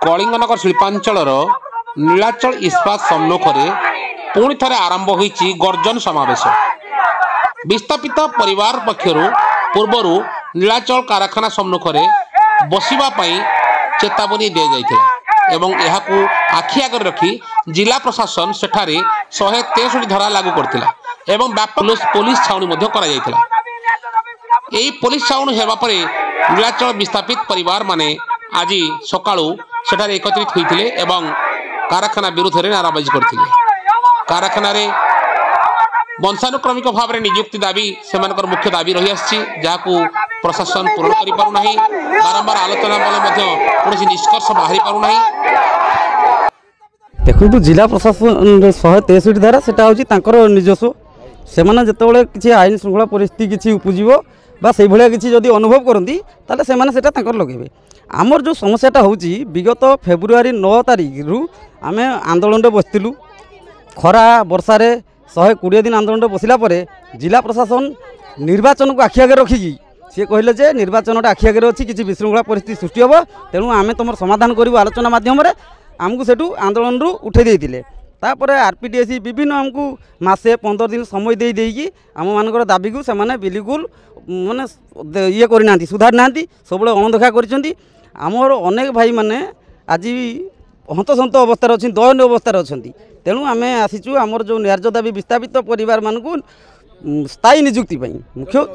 कलिंगनगर शिल्पांचल नीलाचल इस्पात सम्मुखें पुणी थे आरंभ होईची गर्जन समावेश। विस्थापित परिवार पक्षर पूर्वर नीलाचल कारखाना सम्मुखें बसवाई चेतावनी दी जाइथिला एवं आखि आगे रखी जिला प्रशासन सेठारे 163 धारा लागू करथिला एवं व्यापक पुलिस छाउनी करा जाइथिला। एही पुलिस छाउनी हेबा परे नीलाचल विस्थापित परिवार माने आज सकाळू सेठारे एकत्रित होइथिले एवं कारखाना विरुद्ध में नाराबाजी करथिले। कारखाना वंशानुक्रमिक भाव में नियुक्ति दाबी से मुख्य दाबी रही आसी जहां प्रशासन पूरण कर पारना बारंबार आलोचना कौन निष्कर्ष बाहरी पारना। देखो जिला प्रशासन 163 धारा से निजस्व से जो आईन श्रृंखला परिस्थिति किसी उपजीव से भाया किसी जदि अनुभव करती से लगे। आमर जो समस्याटा हूँ विगत फेब्रुआरी 9 तारिख रु आम आंदोलन बसलु खरा वर्षा 120 दिन आंदोलन बसला जिला प्रशासन निर्वाचन को आखि आगे रखिकी सी कहले निर्वाचन आखि आगे अच्छी किसी विशृंखला परिस्थिति सृष्टि हे तेणु आम तुम समाधान करूँ आलोचना मध्यम आमको सेठू आंदोलन रु उठे देते आरपीडीएस विभिन्न आमको मासे 15 दिन समय देकी आम मान दाबी को से बिल्कुल माने ये करना सुधार ना सब अणदेखा कर अनेक भाई माने आज हंतसंत अवस्था अच्छी दयनीय अवस्था अच्छा तेणु आम आसीचु आमर जो न्याय्य दाबी विस्थापित परिवार मानक स्थायी निजुक्ति मुख्य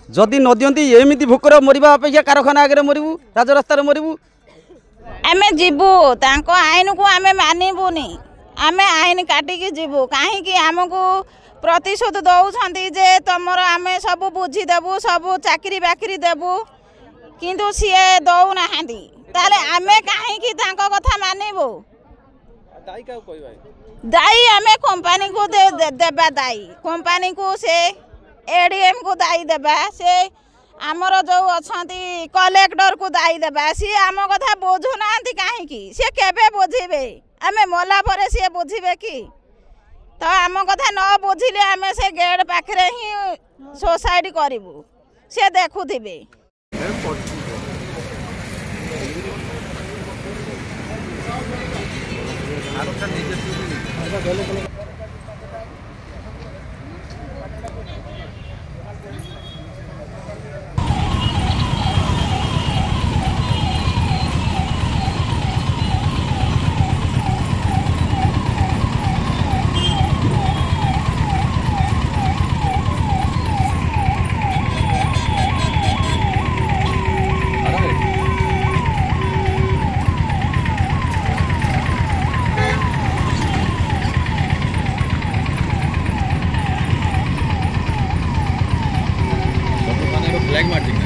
जदि न दियंती एमती भोकर मरिबा अपेक्षा कारखाना आगे मरबू राजरास्तार मरबू आम जीवु आईन को आम मानबुनि आम आईन काटिकी जीवु कहीं आमको प्रतिशोध दौरान जे तुम आम सब बुझीदेबू सब चाकरी बाकरी देबू किंतु सी दौना आम कहीं कथा मानबू दायी आम कंपानी को देबा दायी कंपानी को से एडीएम को दायी देबा से आमर जो अच्छा कलेक्टर को दायी देबा सी आम कथा बुझुना कहीं सी केबे बुझे आम मला पर सी बुझे कि तो आम कथा न बुझिले आम से गेट पाखे ही सोसाइटी करूँ सी देखुवे। फ्लैग मार्चिंग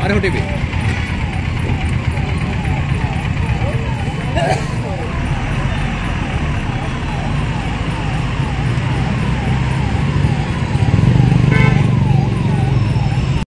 अरे होटे पे